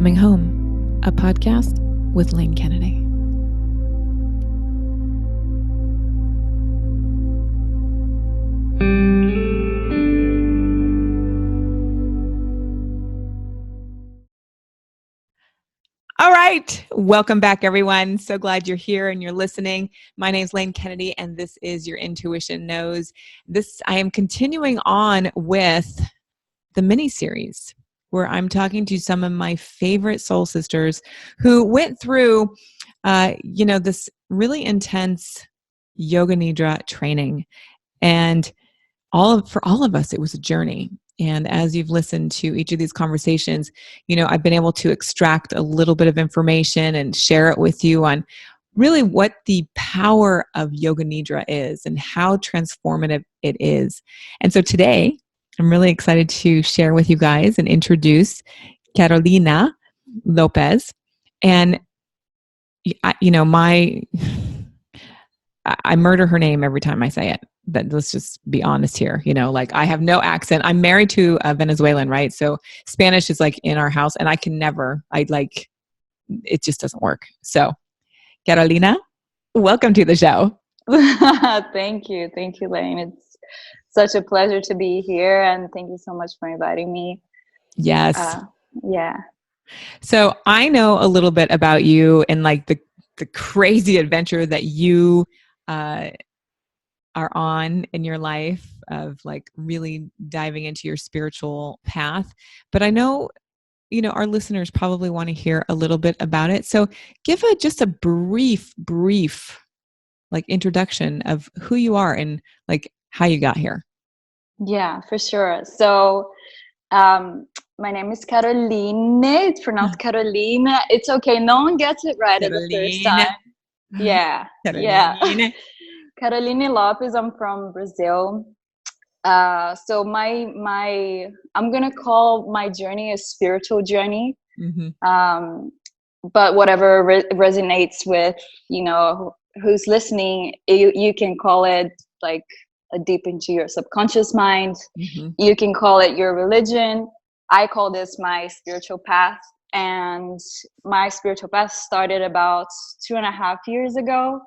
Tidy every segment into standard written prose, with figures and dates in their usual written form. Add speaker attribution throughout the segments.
Speaker 1: Coming Home, a podcast with Lane Kennedy. All right. Welcome back, everyone. So glad you're here and you're listening. My name is Lane Kennedy, and this is Your Intuition Knows. I am continuing on with the mini-series where I'm talking to some of my favorite soul sisters who went through, this really intense Yoga Nidra training. And for all of us, it was a journey. And as you've listened to each of these conversations, I've been able to extract a little bit of information and share it with you on really what the power of Yoga Nidra is and how transformative it is. And so today, I'm really excited to share with you guys and introduce Carolina Lopes. And, I murder her name every time I say it. But let's just be honest here. I have no accent. I'm married to a Venezuelan, right? So Spanish is like in our house, and it just doesn't work. So Carolina, welcome to the show.
Speaker 2: Thank you, Lane. It's such a pleasure to be here, and thank you so much for inviting me.
Speaker 1: Yes.
Speaker 2: Yeah.
Speaker 1: So I know a little bit about you and like the crazy adventure that you are on in your life of like really diving into your spiritual path. But I know, our listeners probably want to hear a little bit about it. So give just a brief like introduction of who you are and like how you got here.
Speaker 2: Yeah, for sure. So my name is Caroline. It's pronounced Caroline. It's okay. No one gets it right at the first time. Yeah.
Speaker 1: Caroline.
Speaker 2: Yeah. Caroline Lopes. I'm from Brazil. So my I'm gonna call my journey a spiritual journey. Mm-hmm. But whatever resonates with who's listening, you can call it like a deep into your subconscious mind. Mm-hmm. You can call it your religion. I call this my spiritual path. And my spiritual path started about 2.5 years ago.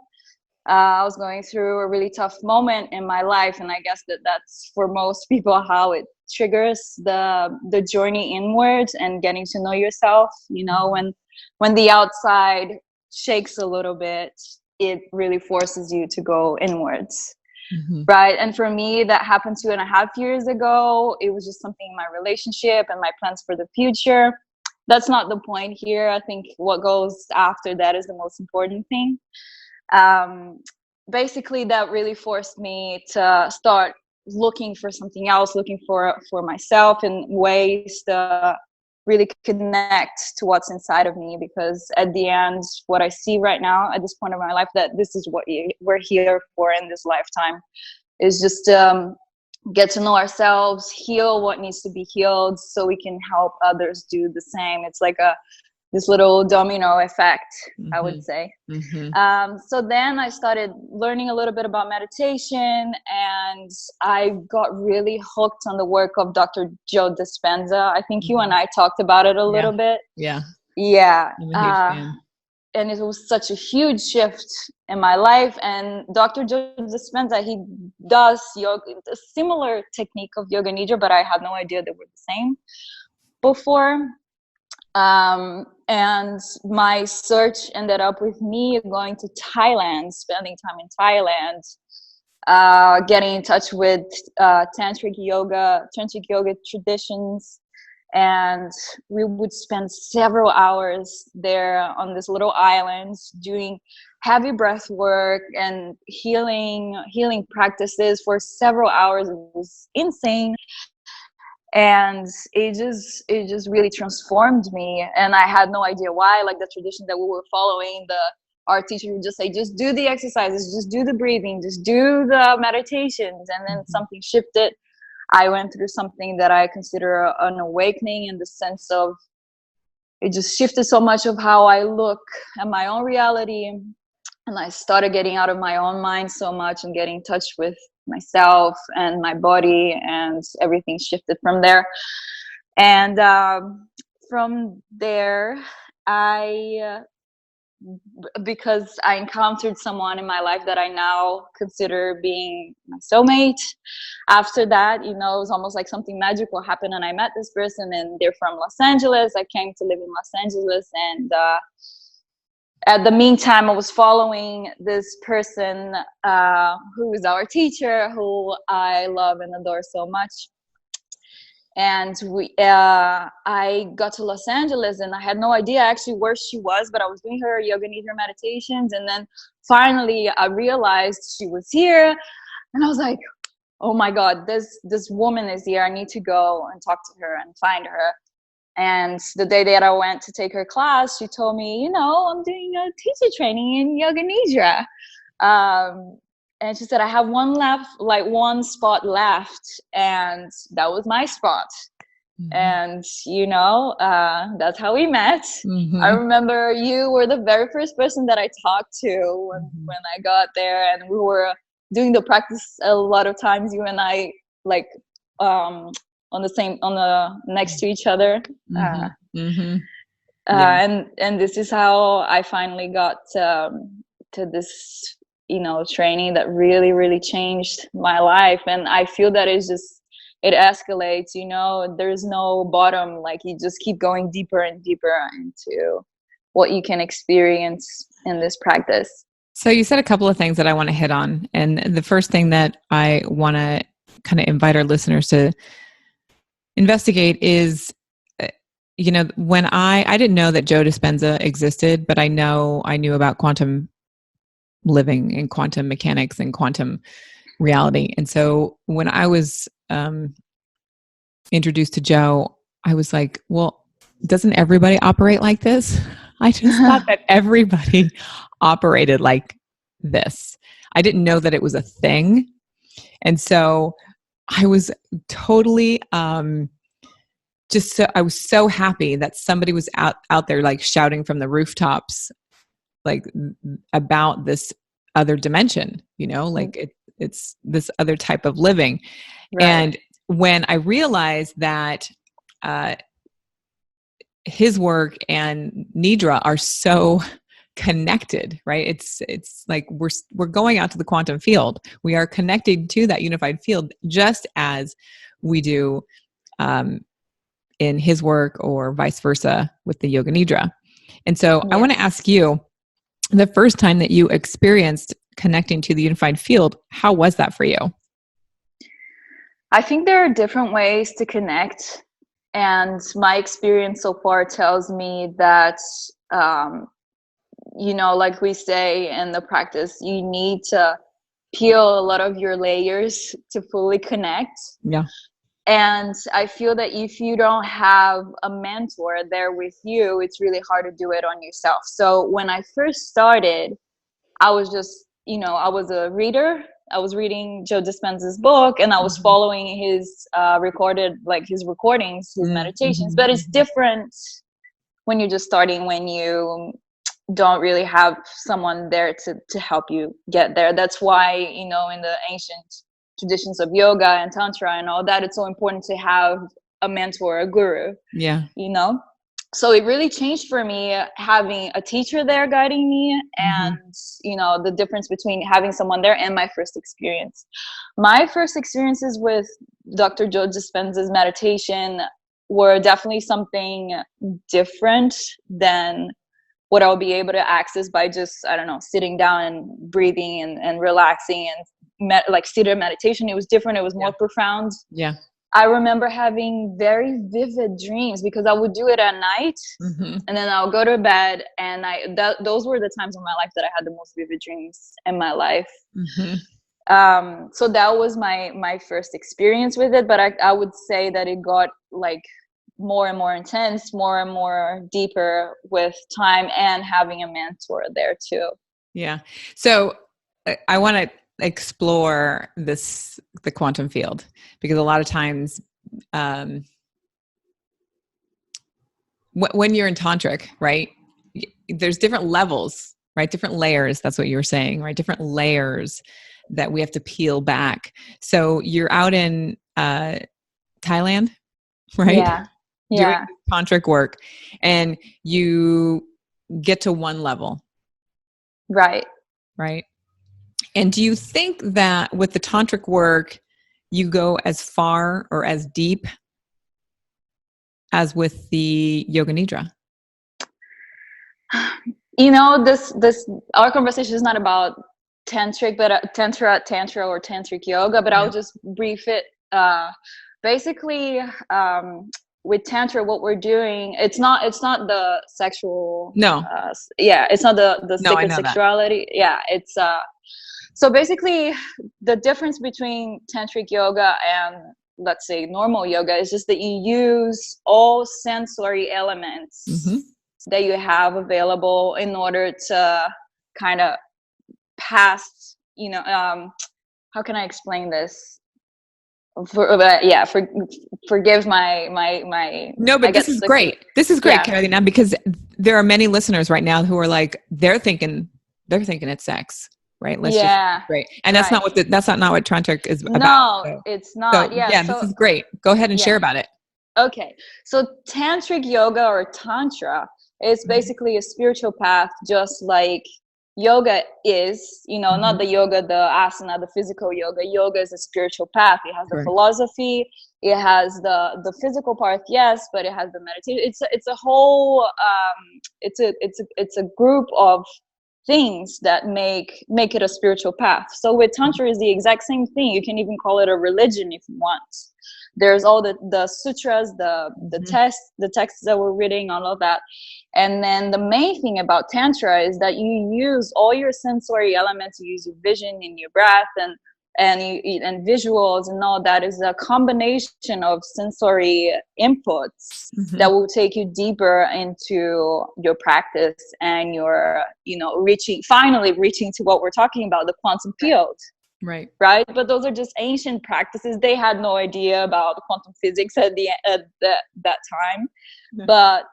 Speaker 2: I was going through a really tough moment in my life, and I guess that's for most people how it triggers the journey inwards and getting to know yourself. When the outside shakes a little bit, it really forces you to go inwards. Mm-hmm. Right. And for me, that happened 2.5 years ago. It was just something in my relationship and my plans for the future. That's not the point here. I think what goes after that is the most important thing. Basically, that really forced me to start looking for something else, looking for myself in ways to really connect to what's inside of me. Because at the end, what I see right now at this point of my life, that this is what we're here for in this lifetime, is just get to know ourselves, heal what needs to be healed so we can help others do the same. It's like this little domino effect, mm-hmm. I would say. Mm-hmm. So then I started learning a little bit about meditation, and I got really hooked on the work of Dr. Joe Dispenza. I think mm-hmm. you and I talked about it a little bit.
Speaker 1: Yeah.
Speaker 2: Yeah.
Speaker 1: I'm a huge fan.
Speaker 2: And it was such a huge shift in my life. And Dr. Joe Dispenza, he does yoga, a similar technique of Yoga Nidra, but I had no idea they were the same before. And my search ended up with me going to Thailand, spending time in Thailand, getting in touch with tantric yoga traditions. And we would spend several hours there on this little island doing heavy breath work and healing practices for several hours. It was insane. And it just really transformed me, and I had no idea why. Like the tradition that we were following, our teacher would just say, just do the exercises, just do the breathing, just do the meditations, and then mm-hmm. something shifted. I went through something that I consider an awakening, in the sense of it just shifted so much of how I look at my own reality, and I started getting out of my own mind so much and getting in touch with myself and my body, and everything shifted from there. And from there, because I encountered someone in my life that I now consider being my soulmate. After that, it was almost like something magical happened, and I met this person, and they're from Los Angeles. I came to live in Los Angeles, and at the meantime, I was following this person who is our teacher, who I love and adore so much. And I got to Los Angeles, and I had no idea actually where she was, but I was doing her Yoga Nidra meditations, and then finally I realized she was here, and I was like, oh my God, this woman is here. I need to go and talk to her and find her. And the day that I went to take her class, she told me, I'm doing a teacher training in Yoga Nidra. And she said, I have one spot left. And that was my spot. And, that's how we met. I remember you were the very first person that I talked to when I got there. And we were doing the practice a lot of times, you and I, on the next to each other. And this is how I finally got to this training that really, really changed my life. And I feel that it escalates, there's no bottom. Like, you just keep going deeper and deeper into what you can experience in this practice.
Speaker 1: So you said a couple of things that I want to hit on. And the first thing that I want to kind of invite our listeners to investigate is, when I didn't know that Joe Dispenza existed, but I knew about quantum living and quantum mechanics and quantum reality. And so when I was introduced to Joe, I was like, well, doesn't everybody operate like this? I just thought that everybody operated like this. I didn't know that it was a thing. And so I was totally I was so happy that somebody was out there like shouting from the rooftops, like about this other dimension, like it's this other type of living. Right. And when I realized that his work and Nidra are so connected, right? It's like we're going out to the quantum field. We are connected to that unified field, just as we do in his work, or vice versa with the Yoga Nidra. And so I want to ask you, the first time that you experienced connecting to the unified field, how was that for you?
Speaker 2: I think there are different ways to connect. And my experience so far tells me that, like we say in the practice, you need to peel a lot of your layers to fully connect.
Speaker 1: Yeah.
Speaker 2: And I feel that if you don't have a mentor there with you, it's really hard to do it on yourself. So when I first started, I was just, I was a reader. I was reading Joe Dispenza's book, and I was following his his recordings, his meditations. But it's different when you're just starting, when you don't really have someone there to help you get there. That's why, in the ancient traditions of yoga and tantra and all that, it's so important to have a mentor, a guru.
Speaker 1: Yeah.
Speaker 2: So it really changed for me having a teacher there guiding me, and the difference between having someone there and my first experience. My first experiences with Dr. Joe Dispenza's meditation were definitely something different than what I'll be able to access by just, sitting down and breathing and relaxing and like seated meditation. It was different. It was more profound.
Speaker 1: Yeah.
Speaker 2: I remember having very vivid dreams because I would do it at night, and then I'll go to bed, and those were the times in my life that I had the most vivid dreams in my life. So that was my first experience with it, but I would say that it got like more and more intense, more and more deeper with time and having a mentor there too.
Speaker 1: Yeah. So I want to explore the quantum field, because a lot of times when you're in tantric, right, there's different levels, right? Different layers. That's what you were saying, right? Different layers that we have to peel back. So you're out in Thailand, right?
Speaker 2: Yeah.
Speaker 1: Doing tantric work and you get to one level.
Speaker 2: Right.
Speaker 1: Right. And do you think that with the tantric work, you go as far or as deep as with the Yoga Nidra?
Speaker 2: You know, this our conversation is not about tantric, but tantra or tantric yoga. But I'll just brief it. Basically, with tantra, what we're doing, it's not the sexual.
Speaker 1: No.
Speaker 2: It's not the sacred
Speaker 1: That.
Speaker 2: sexuality. Yeah, it's so basically the difference between tantric yoga and, let's say, normal yoga is just that you use all sensory elements that you have available in order to kind of pass, how can I explain this? Forgive my
Speaker 1: no, but this is great. This is great, Carolina, because there are many listeners right now who are like, they're thinking it's sex. Right. Great. And that's not what tantric is about.
Speaker 2: No, it's not.
Speaker 1: So, this is great. Go ahead and share about it.
Speaker 2: Okay. So tantric yoga or tantra is basically a spiritual path, just like yoga is, not the yoga, the asana, the physical yoga. Yoga is a spiritual path. It has the philosophy. It has the physical part, yes, but it has the meditation. It's a whole, it's a group of things that make it a spiritual path. So with tantra is the exact same thing. You can even call it a religion if you want. There's all the sutras, the texts that we're reading, all of that. And then the main thing about tantra is that you use all your sensory elements. You use your vision and your breath and visuals, and all that is a combination of sensory inputs that will take you deeper into your practice and your, finally reaching to what we're talking about, the quantum field. Right. But those are just ancient practices. They had no idea about quantum physics at that time. But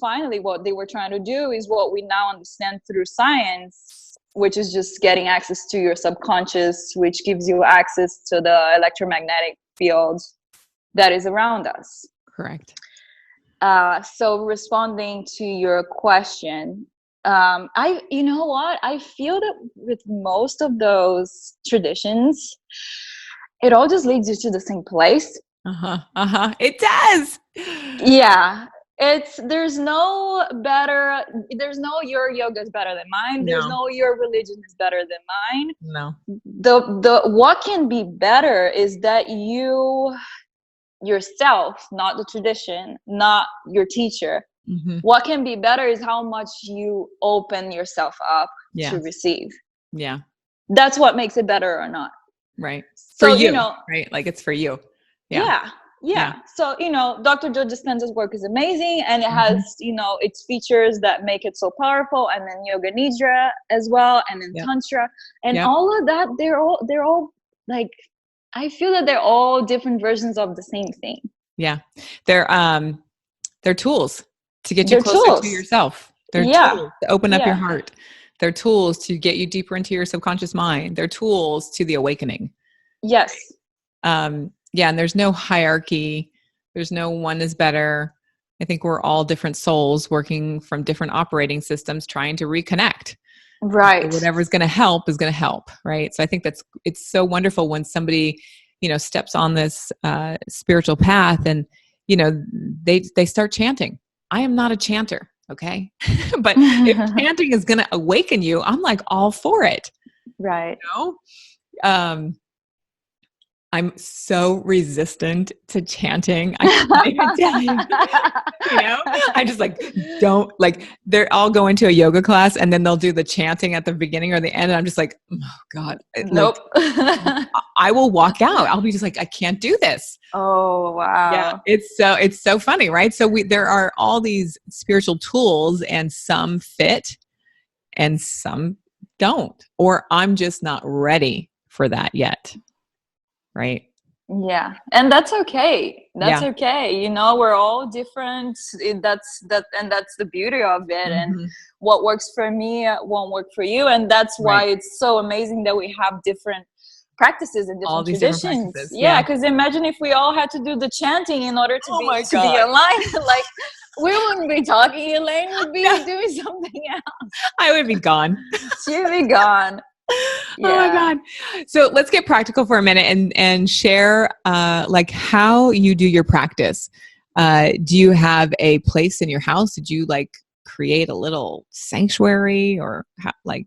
Speaker 2: finally, what they were trying to do is what we now understand through science, which is just getting access to your subconscious, which gives you access to the electromagnetic field that is around us.
Speaker 1: Correct.
Speaker 2: So responding to your question, you know what? I feel that with most of those traditions, it all just leads you to the same place.
Speaker 1: It does.
Speaker 2: Yeah. There's no your yoga is better than mine. There's no your religion is better than mine.
Speaker 1: No.
Speaker 2: The what can be better is that you yourself, not the tradition, not your teacher. What can be better is how much you open yourself up to receive. Yeah. That's what makes it better or not.
Speaker 1: Right. For so, you, right? Like it's for you.
Speaker 2: Yeah. So, Dr. Joe Dispenza's work is amazing, and it has, its features that make it so powerful, and then Yoga Nidra as well, and then Tantra, and all of that, they're all like, I feel that they're all different versions of the same thing. Yeah.
Speaker 1: They're tools to get you closer to yourself. They're tools to open up your heart. They're tools to get you deeper into your subconscious mind. They're tools to the awakening.
Speaker 2: Yes.
Speaker 1: And there's no hierarchy. There's no one is better. I think we're all different souls working from different operating systems trying to reconnect.
Speaker 2: Right.
Speaker 1: So whatever's going to help is going to help. Right. So I think it's so wonderful when somebody, steps on this spiritual path and, they start chanting. I am not a chanter. Okay. But if chanting is going to awaken you, I'm like all for it.
Speaker 2: Right.
Speaker 1: I'm so resistant to chanting. I can't even tell you. I just don't they're all going to a yoga class and then they'll do the chanting at the beginning or the end. And I'm just like, oh God.
Speaker 2: Nope.
Speaker 1: I will walk out. I'll be just like, I can't do this.
Speaker 2: Oh, wow.
Speaker 1: Yeah. It's so funny, right? So there are all these spiritual tools and some fit and some don't, or I'm just not ready for that yet. Right.
Speaker 2: Yeah. And that's okay. Okay. We're all different. That's the beauty of it. And what works for me won't work for you. And that's why it's so amazing that we have different practices and
Speaker 1: all
Speaker 2: different
Speaker 1: these different
Speaker 2: traditions.
Speaker 1: practices.
Speaker 2: Yeah, because imagine if we all had to do the chanting in order to be aligned. Like, we wouldn't be talking. Elaine would be doing something else.
Speaker 1: I would be gone.
Speaker 2: She'd be gone. Yeah.
Speaker 1: Oh my God. So let's get practical for a minute and share like how you do your practice. Do you have a place in your house? Did you like create a little sanctuary or how, like?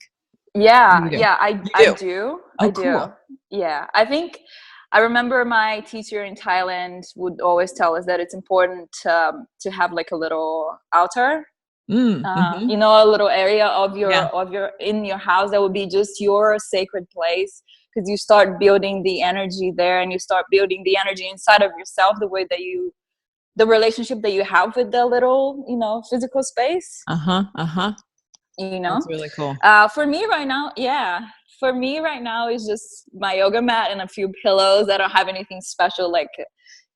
Speaker 2: Yeah, I
Speaker 1: do.
Speaker 2: I
Speaker 1: Oh,
Speaker 2: do.
Speaker 1: cool.
Speaker 2: Yeah, I think I remember my teacher in Thailand would always tell us that it's important to have like a little altar,
Speaker 1: Mm-hmm.
Speaker 2: you know, a little area of
Speaker 1: Yeah.
Speaker 2: your in your house that would be just your sacred place, because you start building the energy there, and you start building the energy inside of yourself, the way that the relationship that you have with the little, you know, physical space. You know,
Speaker 1: That's really cool.
Speaker 2: For me right now, for me right now is just my yoga mat and a few pillows. I don't have anything special, like,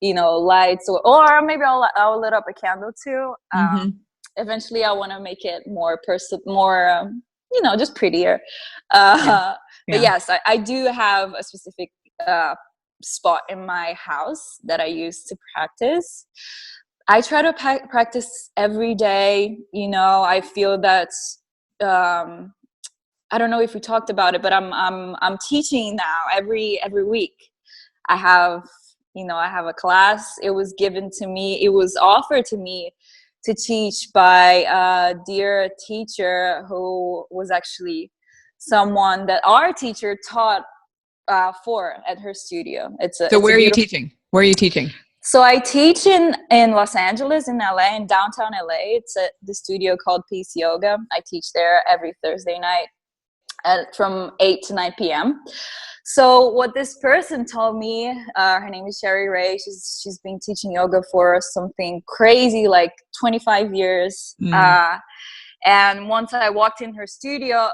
Speaker 2: you know, lights or maybe I'll lit up a candle too. Eventually I want to make it more you know, just prettier. But yes, I do have a specific spot in my house that I use to practice. I try to practice every day. You know, I feel that I don't know if we talked about it, but I'm teaching now every week. I have, you know, I have a class. It was given to me. It was offered to me to teach by a dear teacher who was actually someone that our teacher taught for at her studio.
Speaker 1: So where are you teaching? Where are you teaching?
Speaker 2: So I teach in Los Angeles, in LA, in downtown LA. It's at the studio called Peace Yoga. I teach there every Thursday night from 8 to 9 p.m. So what this person told me, her name is Sherry Ray. She's been teaching yoga for something crazy, like 25 years. And once I walked in her studio,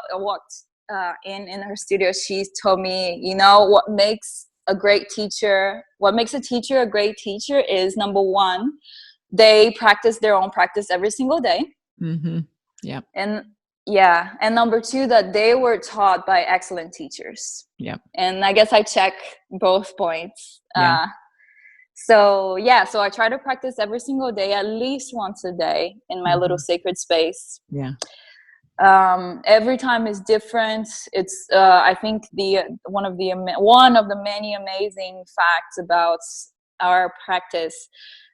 Speaker 2: in her studio, she told me, you know, what makes a teacher a great teacher is, number one, they practice their own practice every single day.
Speaker 1: Yeah.
Speaker 2: And number two, that they were taught by excellent teachers.
Speaker 1: Yeah.
Speaker 2: And I guess I check both points.
Speaker 1: Yeah.
Speaker 2: So I try to practice every single day, at least once a day, in my little sacred space.
Speaker 1: Yeah.
Speaker 2: Every time is different. It's I think one of the many amazing facts about our practice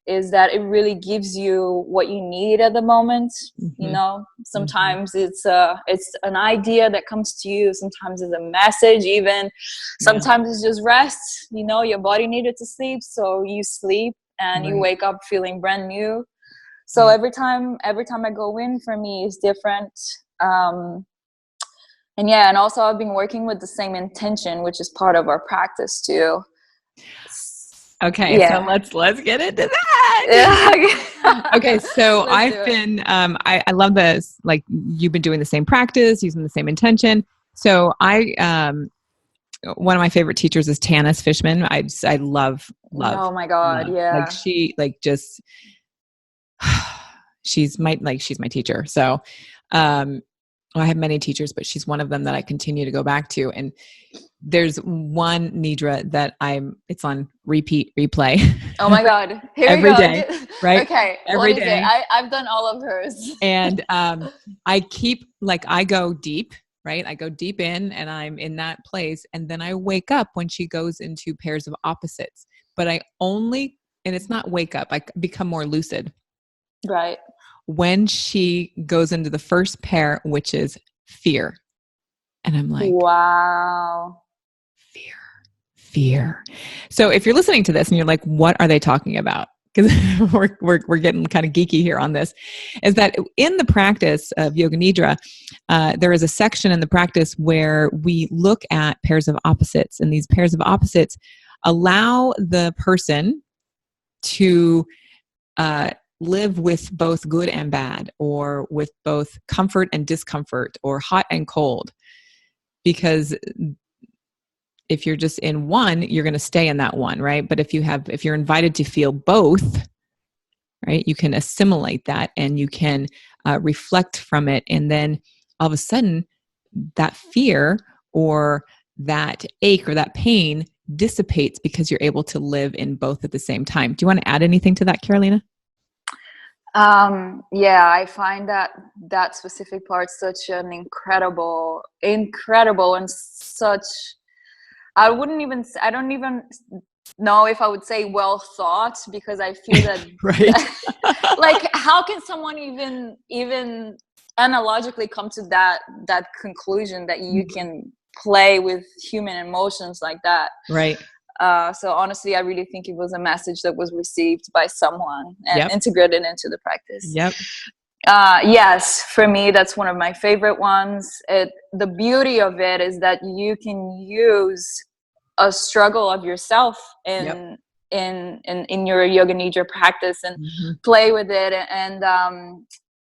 Speaker 2: is that it really gives you what you need at the moment. You know, sometimes it's an idea that comes to you. Sometimes it's a message, even. Sometimes it's just rest. You know, your body needed to sleep, so you sleep and you wake up feeling brand new. So every time I go in, for me, is different. And also I've been working with the same intention, which is part of our practice too.
Speaker 1: Okay, so let's get into that. Okay, so I've been I love this, like, you've been doing the same practice, using the same intention. So one of my favorite teachers is Tanis Fishman. I love.
Speaker 2: Oh my God, yeah.
Speaker 1: Like she just she's my teacher. So I have many teachers, but she's one of them that I continue to go back to. And there's one Nidra that it's on replay.
Speaker 2: Oh my God. Here
Speaker 1: every
Speaker 2: we go.
Speaker 1: day, right?
Speaker 2: Okay.
Speaker 1: Every day.
Speaker 2: I've done all of hers.
Speaker 1: And I go deep, right? I go deep in and I'm in that place. And then I wake up when she goes into pairs of opposites. But and it's not wake up, I become more lucid.
Speaker 2: Right.
Speaker 1: When she goes into the first pair, which is fear. And I'm like,
Speaker 2: wow.
Speaker 1: Fear. So if you're listening to this and you're like, what are they talking about? Because we're getting kind of geeky here on this, is that in the practice of Yoga Nidra, there is a section in the practice where we look at pairs of opposites, and these pairs of opposites allow the person to live with both good and bad, or with both comfort and discomfort, or hot and cold. Because if you're just in one, you're going to stay in that one, right? But if you're invited to feel both, right, you can assimilate that and you can reflect from it. And then all of a sudden that fear or that ache or that pain dissipates because you're able to live in both at the same time. Do you want to add anything to that, Carolina?
Speaker 2: Yeah, I find that specific part such an incredible and such, I don't even know if I would say well thought, because I feel that,
Speaker 1: right.
Speaker 2: like, how can someone even analogically come to that conclusion that you can play with human emotions like that?
Speaker 1: Right.
Speaker 2: So honestly, I really think it was a message that was received by someone and
Speaker 1: Yep.
Speaker 2: integrated into the practice.
Speaker 1: Yep.
Speaker 2: Yes, for me, that's one of my favorite ones. The beauty of it is that you can use a struggle of yourself in your Yoga Nidra practice and play with it. And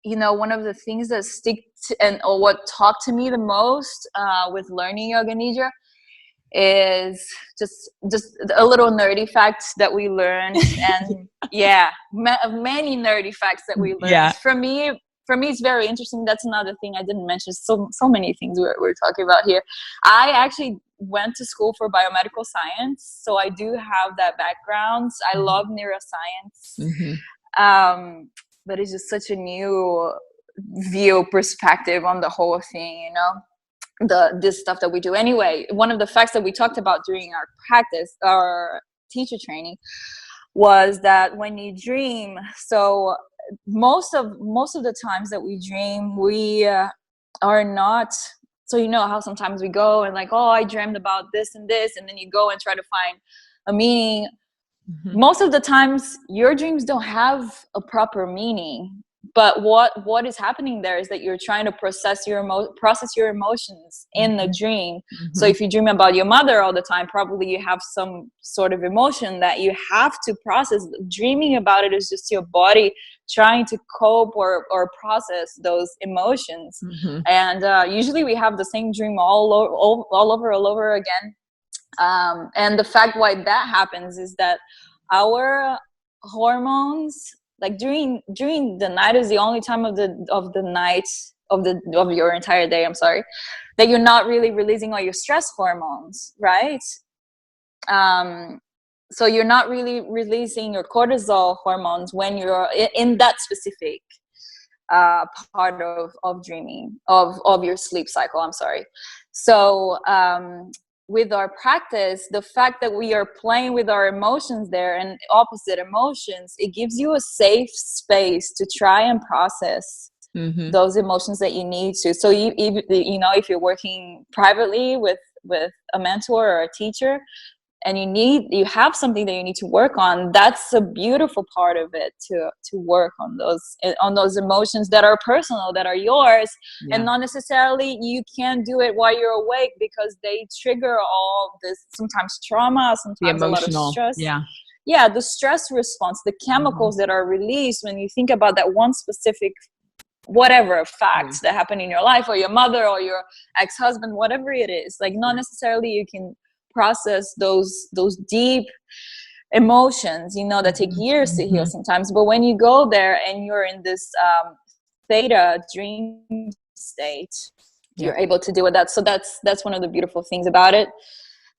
Speaker 2: one of the things that or what talked to me the most with learning Yoga Nidra is just a little nerdy facts that we learned. And many nerdy facts that we learned. For me, it's very interesting. That's another thing I didn't mention. So many things we're talking about here. I actually went to school for biomedical science, so I do have that background. I love neuroscience. But it's just such a new perspective on the whole thing, this stuff that we do. Anyway, one of the facts that we talked about during our practice, our teacher training, was that when you dream, so most of the times that we dream, we are not, so how sometimes we go and like, oh, I dreamed about this and this, and then you go and try to find a meaning. Most of the times your dreams don't have a proper meaning. But what is happening there is that you're trying to process your emotions in the dream. So if you dream about your mother all the time, probably you have some sort of emotion that you have to process. Dreaming about it is just your body trying to cope or process those emotions. And usually we have the same dream all over again. And the fact why that happens is that our hormones, like during the night, is the only time of the night of your entire day, that you're not really releasing all your stress hormones, right? So you're not really releasing your cortisol hormones when you're in that specific part of dreaming, of your sleep cycle, So with our practice, the fact that we are playing with our emotions there and opposite emotions, it gives you a safe space to try and process those emotions that you need to. So if you're working privately with a mentor or a teacher, and you have something that you need to work on, that's a beautiful part of it, to work on those emotions that are personal, that are yours, and not necessarily you can't do it while you're awake, because they trigger all this, sometimes trauma, sometimes a lot of stress. The stress response, the chemicals that are released when you think about that one specific whatever fact that happened in your life, or your mother or your ex-husband, whatever it is, like not necessarily you can process those deep emotions, that take years to heal sometimes. But when you go there and you're in this theta dream state, you're able to deal with that. So that's one of the beautiful things about it.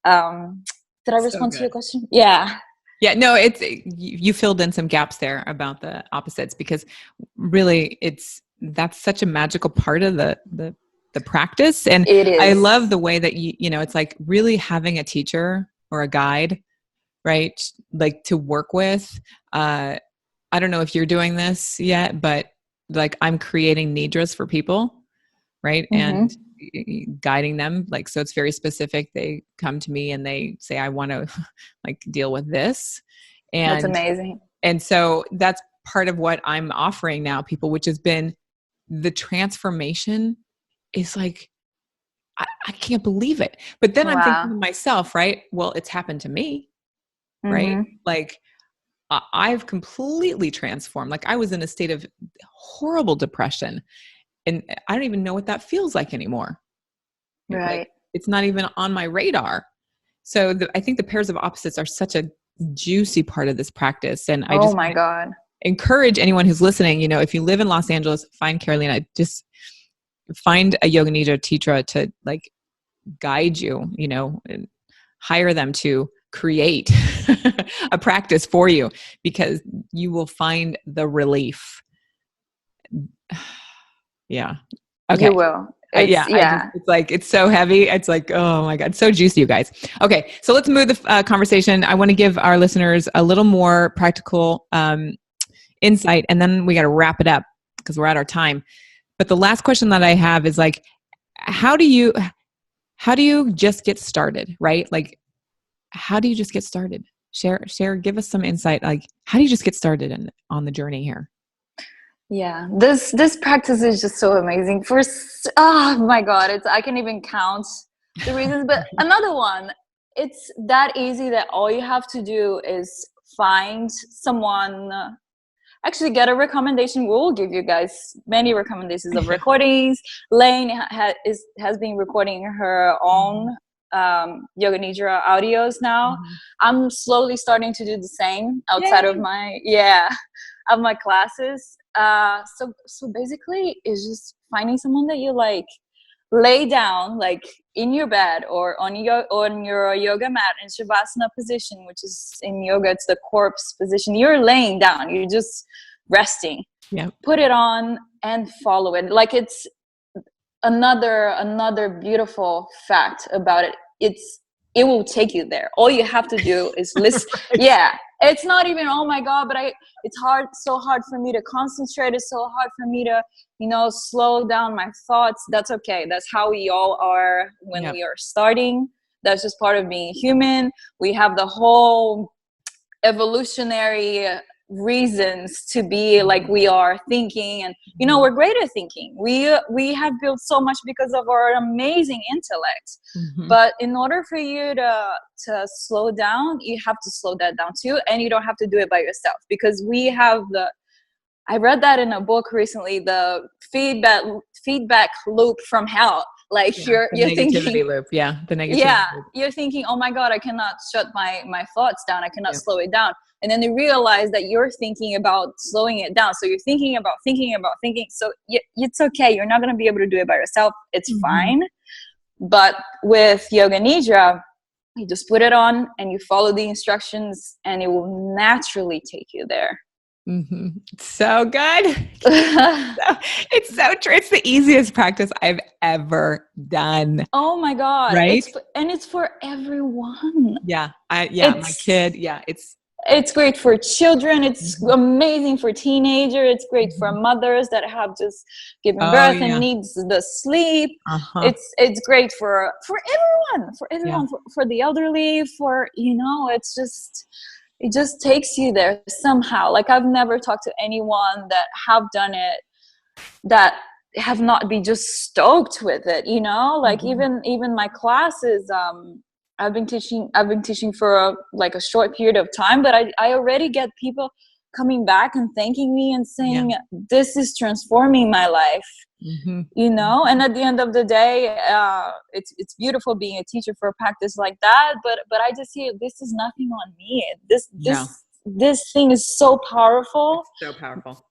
Speaker 2: Did I respond to your question? Yeah,
Speaker 1: no, it's, you filled in some gaps there about the opposites, because really that's such a magical part of the practice. And I love the way that it's like really having a teacher or a guide, right? Like to work with. I don't know if you're doing this yet, but like I'm creating nidras for people, right? And guiding them. Like, so it's very specific. They come to me and they say, I want to like deal with this. And
Speaker 2: that's amazing.
Speaker 1: And so that's part of what I'm offering now people, which has been the transformation is like, I can't believe it. But then I'm thinking to myself, right? Well, it's happened to me, right? Like I've completely transformed. Like I was in a state of horrible depression, and I don't even know what that feels like anymore.
Speaker 2: Right.
Speaker 1: Like, it's not even on my radar. So I think the pairs of opposites are such a juicy part of this practice. And I just encourage anyone who's listening, if you live in Los Angeles, find Carolina, just find a Yoga Nidra teacher to like guide you, you know, and hire them to create a practice for you, because you will find the relief. Yeah. Okay.
Speaker 2: You will.
Speaker 1: It's like, it's so heavy. It's like, oh my God, so juicy, you guys. Okay. So let's move the conversation. I want to give our listeners a little more practical insight, and then we got to wrap it up because we're at our time. But the last question that I have is like, how do you just get started, right? Like, how do you just get started? Share, give us some insight. Like, how do you just get started on the journey here?
Speaker 2: Yeah, this practice is just so amazing. Oh my God, I can't even count the reasons. But another one, it's that easy that all you have to do is find someone. Actually, get a recommendation. We'll give you guys many recommendations of recordings. Lane has been recording her own Yoga Nidra audios now. I'm slowly starting to do the same outside of my classes. So basically, it's just finding someone that you like. Lay down, like in your bed or on your yoga mat in Shavasana position, which is in yoga, it's the corpse position. You're laying down. You're just resting.
Speaker 1: Yeah.
Speaker 2: Put it on and follow it. Like, it's another beautiful fact about it. It will take you there. All you have to do is listen. Yeah. It's not even, oh my God, but it's so hard for me to concentrate. It's so hard for me to, slow down my thoughts. That's okay. That's how we all are when we are starting. That's just part of being human. We have the whole evolutionary reasons to be like we are thinking, and we're great at thinking. We have built so much because of our amazing intellect. But in order for you to slow down, you have to slow that down too, and you don't have to do it by yourself, because we have I read that in a book recently, the feedback loop from hell. Like, you're thinking
Speaker 1: loop. Yeah, the negativity loop.
Speaker 2: You're thinking, oh my God, I cannot shut my thoughts down. I cannot slow it down. And then you realize that you're thinking about slowing it down. So you're thinking about thinking. So it's okay. You're not going to be able to do it by yourself. It's fine. But with Yoga Nidra, you just put it on and you follow the instructions, and it will naturally take you there.
Speaker 1: So good. It's so true. It's the easiest practice I've ever done.
Speaker 2: Oh my God.
Speaker 1: Right?
Speaker 2: It's for everyone.
Speaker 1: Yeah. My kid. Yeah.
Speaker 2: It's great for children. It's amazing for teenagers. It's great for mothers that have just given birth and needs the sleep. It's great for everyone, for the elderly, it just takes you there somehow. Like, I've never talked to anyone that have done it that have not been just stoked with it, like even my classes, I've been teaching for a short period of time, but I already get people coming back and thanking me and saying, this is transforming my life. And at the end of the day, it's beautiful being a teacher for a practice like that, but I just see this is nothing on me. This thing is so powerful.
Speaker 1: It's so powerful.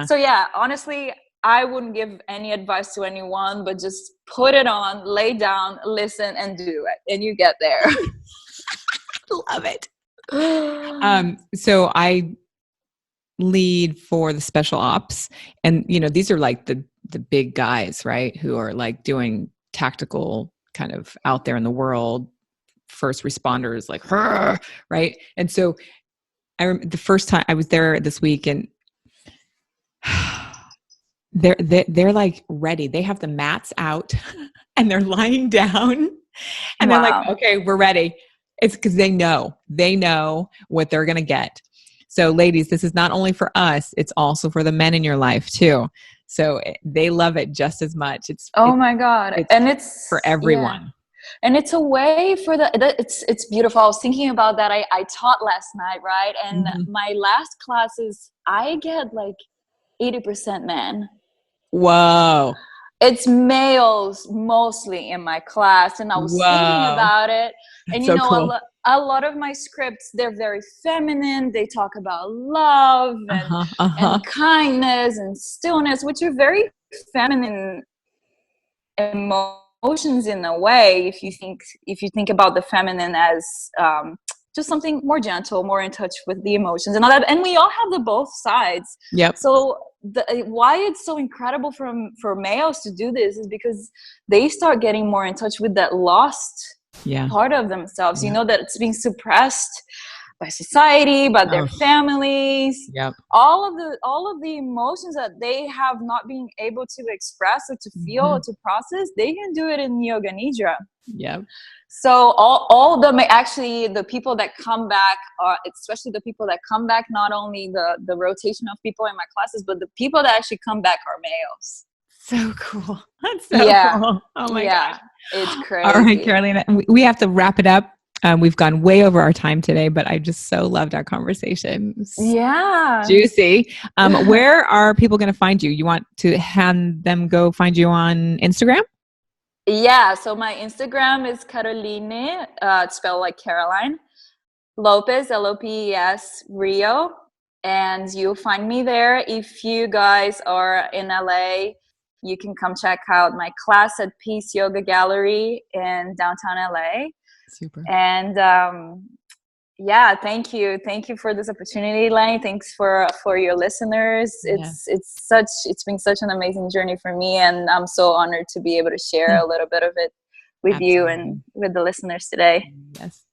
Speaker 2: So honestly, I wouldn't give any advice to anyone, but just put it on, lay down, listen, and do it, and you get there.
Speaker 1: Love it. So I lead for the special ops, and these are like the big guys, right, who are like doing tactical kind of out there in the world, first responders, like her, right? And so I remember the first time I was there this week, and they're like ready. They have the mats out and they're lying down, and they're like, okay, we're ready. It's because they know what they're going to get. So ladies, this is not only for us, it's also for the men in your life too. So they love it just as much.
Speaker 2: My God. It's
Speaker 1: for everyone.
Speaker 2: Yeah. And it's a way for it's beautiful. I was thinking about that. I taught last night, right? And my last classes, I get like 80% men.
Speaker 1: Whoa.
Speaker 2: It's males mostly in my class. And I was thinking about it. And
Speaker 1: so cool.
Speaker 2: A lot of my scripts, they're very feminine. They talk about love and kindness and stillness, which are very feminine emotions in a way, if you think about the feminine as just something more gentle, more in touch with the emotions and all that. And we all have the both sides.
Speaker 1: Yep.
Speaker 2: So why it's so incredible for males to do this is because they start getting more in touch with that lost part of themselves, that it's being suppressed by society, by their families.
Speaker 1: Yep.
Speaker 2: All of the emotions that they have not been able to express or to feel or to process, they can do it in Yoga Nidra.
Speaker 1: Yep.
Speaker 2: So all of them, actually, the people that come back, especially the people that come back, not only the rotation of people in my classes, but the people that actually come back are males.
Speaker 1: So cool. That's so cool. Oh my gosh.
Speaker 2: It's crazy.
Speaker 1: All right, Carolina, we have to wrap it up. We've gone way over our time today, but I just so loved our conversation. Juicy. Where are people going to find you? You want to have them go find you on Instagram?
Speaker 2: Yeah. So my Instagram is Caroline, it's spelled like Caroline, Lopes, Lopes Rio. And you'll find me there. If you guys are in LA, you can come check out my class at Peace Yoga Gallery in downtown LA.
Speaker 1: Super.
Speaker 2: And thank you for this opportunity, Lenny. Thanks for your listeners. It's been such an amazing journey for me, and I'm so honored to be able to share a little bit of it with you and with the listeners today.
Speaker 1: Yes.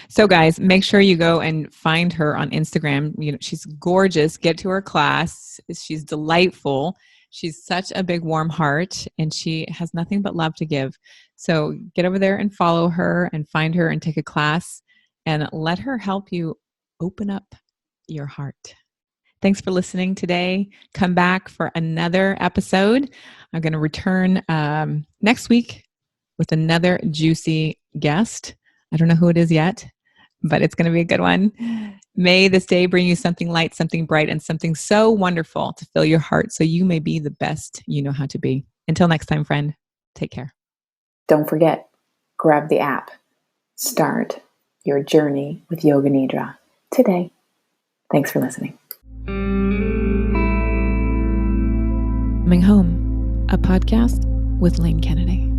Speaker 1: So guys, make sure you go and find her on Instagram. She's gorgeous. Get to her class. She's delightful. She's such a big, warm heart, and she has nothing but love to give. So get over there and follow her and find her and take a class and let her help you open up your heart. Thanks for listening today. Come back for another episode. I'm going to return next week with another juicy guest. I don't know who it is yet, but it's going to be a good one. May this day bring you something light, something bright, and something so wonderful to fill your heart so you may be the best you know how to be. Until next time, friend, take care.
Speaker 3: Don't forget, grab the app. Start your journey with Yoga Nidra today. Thanks for listening.
Speaker 1: Coming Home, a podcast with Lane Kennedy.